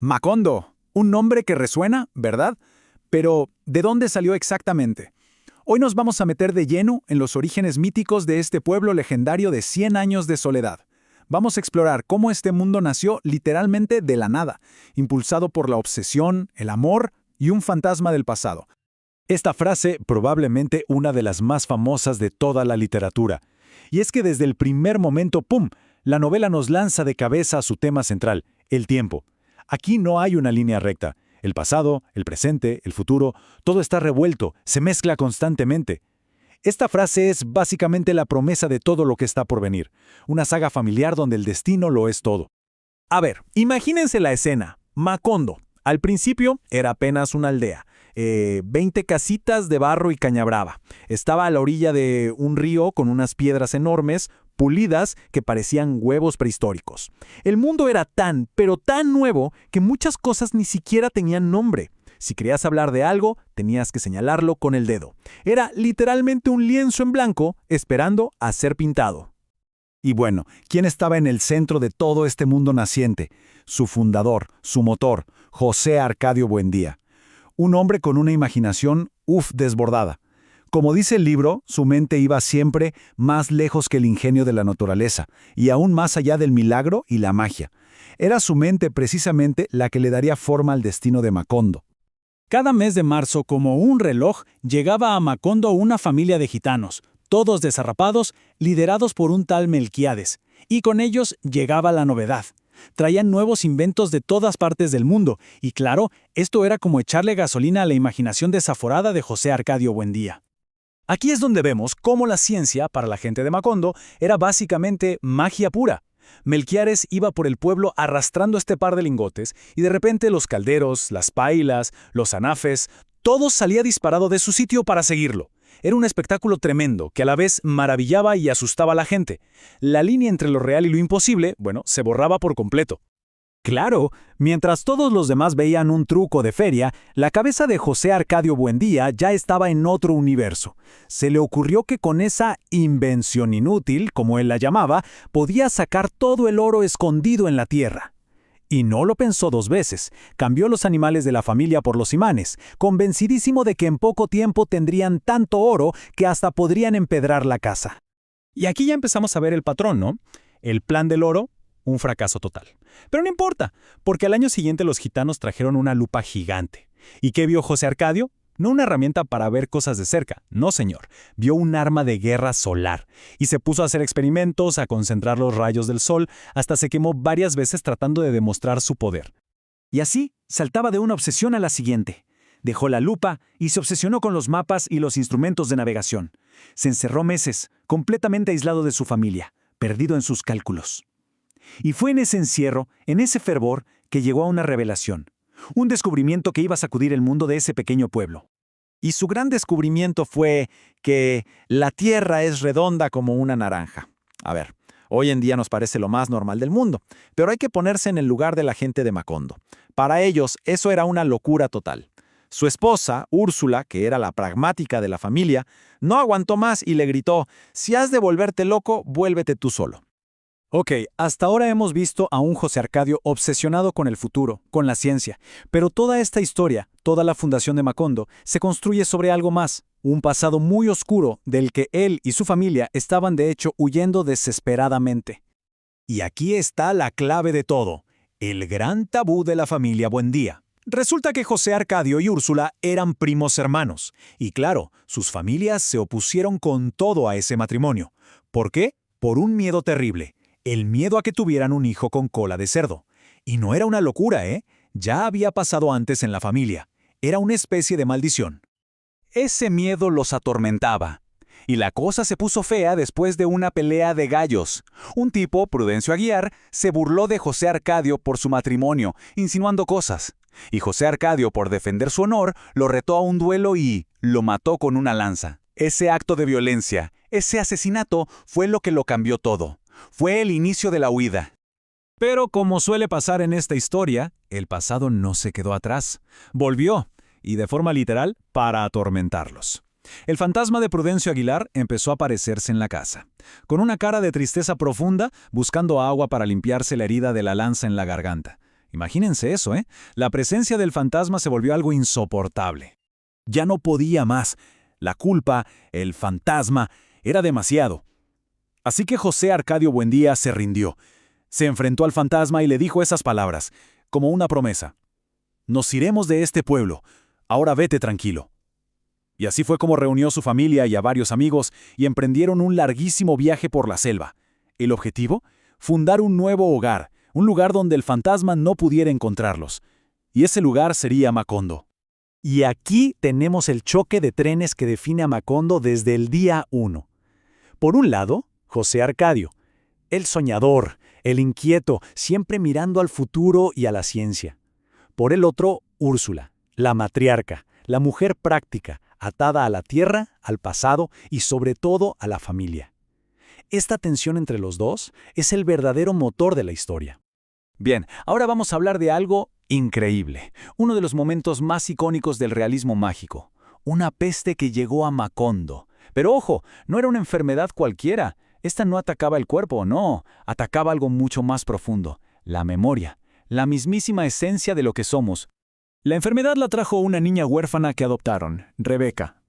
Macondo, un nombre que resuena, ¿verdad? Pero, ¿de dónde salió exactamente? Hoy nos vamos a meter de lleno en los orígenes míticos de este pueblo legendario de 100 años de soledad. Vamos a explorar cómo este mundo nació literalmente de la nada, impulsado por la obsesión, el amor y un fantasma del pasado. Esta frase probablemente una de las más famosas de toda la literatura. Y es que desde el primer momento, ¡pum!, la novela nos lanza de cabeza a su tema central, el tiempo. Aquí no hay una línea recta. El pasado, el presente, el futuro, todo está revuelto, se mezcla constantemente. Esta frase es básicamente la promesa de todo lo que está por venir. Una saga familiar donde el destino lo es todo. A ver, imagínense la escena. Macondo. Al principio era apenas una aldea. 20 casitas de barro y caña brava. Estaba a la orilla de un río con unas piedras enormes, pulidas, que parecían huevos prehistóricos. El mundo era tan, pero tan nuevo que muchas cosas ni siquiera tenían nombre. Si querías hablar de algo, tenías que señalarlo con el dedo. Era literalmente un lienzo en blanco esperando a ser pintado. Y bueno, ¿quién estaba en el centro de todo este mundo naciente? Su fundador, su motor, José Arcadio Buendía. Un hombre con una imaginación, desbordada. Como dice el libro, su mente iba siempre más lejos que el ingenio de la naturaleza, y aún más allá del milagro y la magia. Era su mente precisamente la que le daría forma al destino de Macondo. Cada mes de marzo, como un reloj, llegaba a Macondo una familia de gitanos, todos desarrapados, liderados por un tal Melquíades, y con ellos llegaba la novedad. Traían nuevos inventos de todas partes del mundo, y claro, esto era como echarle gasolina a la imaginación desaforada de José Arcadio Buendía. Aquí es donde vemos cómo la ciencia, para la gente de Macondo, era básicamente magia pura. Melquiades iba por el pueblo arrastrando este par de lingotes, y de repente los calderos, las pailas, los anafes, todo salía disparado de su sitio para seguirlo. Era un espectáculo tremendo que a la vez maravillaba y asustaba a la gente. La línea entre lo real y lo imposible, se borraba por completo. Claro, mientras todos los demás veían un truco de feria, la cabeza de José Arcadio Buendía ya estaba en otro universo. Se le ocurrió que con esa invención inútil, como él la llamaba, podía sacar todo el oro escondido en la tierra. Y no lo pensó dos veces. Cambió los animales de la familia por los imanes, convencidísimo de que en poco tiempo tendrían tanto oro que hasta podrían empedrar la casa. Y aquí ya empezamos a ver el patrón, ¿no? El plan del oro, un fracaso total. Pero no importa, porque al año siguiente los gitanos trajeron una lupa gigante. ¿Y qué vio José Arcadio? No una herramienta para ver cosas de cerca, no señor. Vio un arma de guerra solar. Y se puso a hacer experimentos, a concentrar los rayos del sol, hasta se quemó varias veces tratando de demostrar su poder. Y así, saltaba de una obsesión a la siguiente. Dejó la lupa y se obsesionó con los mapas y los instrumentos de navegación. Se encerró meses, completamente aislado de su familia, perdido en sus cálculos. Y fue en ese encierro, en ese fervor, que llegó a una revelación. Un descubrimiento que iba a sacudir el mundo de ese pequeño pueblo. Y su gran descubrimiento fue que la Tierra es redonda como una naranja. A ver, hoy en día nos parece lo más normal del mundo, pero hay que ponerse en el lugar de la gente de Macondo. Para ellos, eso era una locura total. Su esposa, Úrsula, que era la pragmática de la familia, no aguantó más y le gritó: «Si has de volverte loco, vuélvete tú solo». Ok, hasta ahora hemos visto a un José Arcadio obsesionado con el futuro, con la ciencia, pero toda esta historia, toda la fundación de Macondo, se construye sobre algo más, un pasado muy oscuro del que él y su familia estaban de hecho huyendo desesperadamente. Y aquí está la clave de todo, el gran tabú de la familia Buendía. Resulta que José Arcadio y Úrsula eran primos hermanos, y claro, sus familias se opusieron con todo a ese matrimonio. ¿Por qué? Por un miedo terrible. El miedo a que tuvieran un hijo con cola de cerdo. Y no era una locura, ¿eh? Ya había pasado antes en la familia. Era una especie de maldición. Ese miedo los atormentaba. Y la cosa se puso fea después de una pelea de gallos. Un tipo, Prudencio Aguiar, se burló de José Arcadio por su matrimonio, insinuando cosas. Y José Arcadio, por defender su honor, lo retó a un duelo y lo mató con una lanza. Ese acto de violencia, ese asesinato, fue lo que lo cambió todo. Fue el inicio de la huida. Pero como suele pasar en esta historia, el pasado no se quedó atrás. Volvió, y de forma literal, para atormentarlos. El fantasma de Prudencio Aguilar empezó a aparecerse en la casa, con una cara de tristeza profunda, buscando agua para limpiarse la herida de la lanza en la garganta. Imagínense eso, ¿eh? La presencia del fantasma se volvió algo insoportable. Ya no podía más. La culpa, el fantasma, era demasiado. Así que José Arcadio Buendía se rindió. Se enfrentó al fantasma y le dijo esas palabras, como una promesa. Nos iremos de este pueblo. Ahora vete tranquilo. Y así fue como reunió su familia y a varios amigos y emprendieron un larguísimo viaje por la selva. ¿El objetivo? Fundar un nuevo hogar, un lugar donde el fantasma no pudiera encontrarlos. Y ese lugar sería Macondo. Y aquí tenemos el choque de trenes que define a Macondo desde el día 1. Por un lado, José Arcadio, el soñador, el inquieto, siempre mirando al futuro y a la ciencia. Por el otro, Úrsula, la matriarca, la mujer práctica, atada a la tierra, al pasado y sobre todo a la familia. Esta tensión entre los dos es el verdadero motor de la historia. Bien, ahora vamos a hablar de algo increíble, uno de los momentos más icónicos del realismo mágico, una peste que llegó a Macondo. Pero ojo, no era una enfermedad cualquiera, esta no atacaba el cuerpo, no, atacaba algo mucho más profundo, la memoria, la mismísima esencia de lo que somos. La enfermedad la trajo una niña huérfana que adoptaron, Rebeca.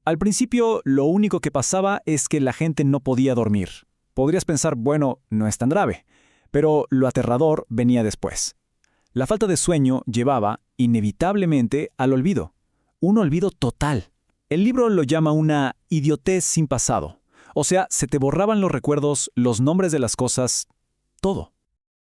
Al principio, lo único que pasaba es que la gente no podía dormir. Podrías pensar, bueno, no es tan grave, pero lo aterrador venía después. La falta de sueño llevaba, inevitablemente, al olvido. Un olvido total. El libro lo llama una idiotez sin pasado. O sea, se te borraban los recuerdos, los nombres de las cosas, todo.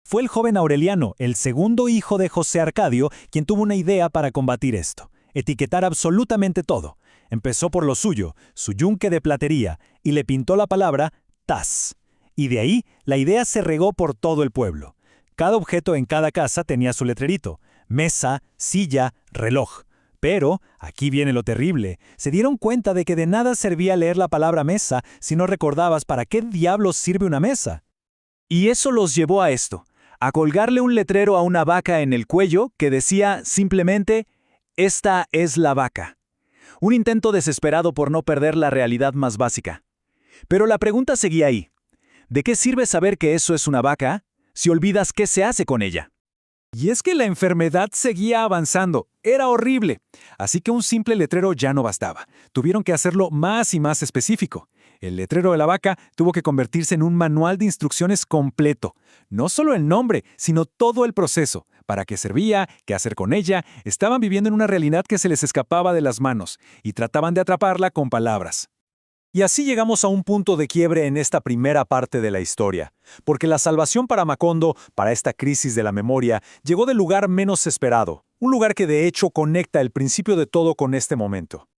Fue el joven Aureliano, el segundo hijo de José Arcadio, quien tuvo una idea para combatir esto. Etiquetar absolutamente todo. Empezó por lo suyo, su yunque de platería, y le pintó la palabra Taz. Y de ahí, la idea se regó por todo el pueblo. Cada objeto en cada casa tenía su letrerito. Mesa, silla, reloj. Pero, aquí viene lo terrible, se dieron cuenta de que de nada servía leer la palabra mesa si no recordabas para qué diablos sirve una mesa. Y eso los llevó a esto, a colgarle un letrero a una vaca en el cuello que decía simplemente, «Esta es la vaca». Un intento desesperado por no perder la realidad más básica. Pero la pregunta seguía ahí. ¿De qué sirve saber que eso es una vaca si olvidas qué se hace con ella? Y es que la enfermedad seguía avanzando. Era horrible. Así que un simple letrero ya no bastaba. Tuvieron que hacerlo más y más específico. El letrero de la vaca tuvo que convertirse en un manual de instrucciones completo. No solo el nombre, sino todo el proceso. Para qué servía, qué hacer con ella. Estaban viviendo en una realidad que se les escapaba de las manos y trataban de atraparla con palabras. Y así llegamos a un punto de quiebre en esta primera parte de la historia, porque la salvación para Macondo, para esta crisis de la memoria, llegó del lugar menos esperado, un lugar que de hecho conecta el principio de todo con este momento.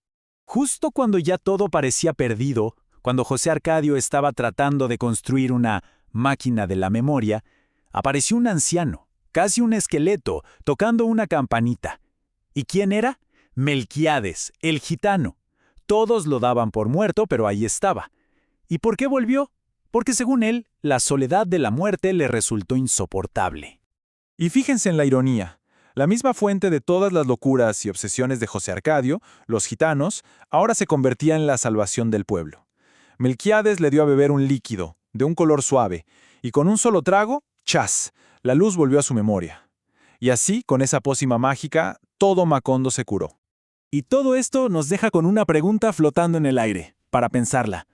Justo cuando ya todo parecía perdido, cuando José Arcadio estaba tratando de construir una máquina de la memoria, apareció un anciano, casi un esqueleto, tocando una campanita. ¿Y quién era? Melquiades, el gitano. Todos lo daban por muerto, pero ahí estaba. ¿Y por qué volvió? Porque según él, la soledad de la muerte le resultó insoportable. Y fíjense en la ironía. La misma fuente de todas las locuras y obsesiones de José Arcadio, los gitanos, ahora se convertía en la salvación del pueblo. Melquiades le dio a beber un líquido, de un color suave, y con un solo trago, ¡chas!, la luz volvió a su memoria. Y así, con esa pócima mágica, todo Macondo se curó. Y todo esto nos deja con una pregunta flotando en el aire, para pensarla.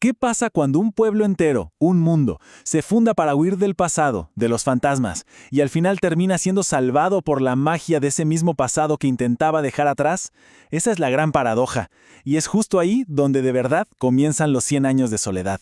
¿Qué pasa cuando un pueblo entero, un mundo, se funda para huir del pasado, de los fantasmas, y al final termina siendo salvado por la magia de ese mismo pasado que intentaba dejar atrás? Esa es la gran paradoja, y es justo ahí donde de verdad comienzan los 100 años de soledad.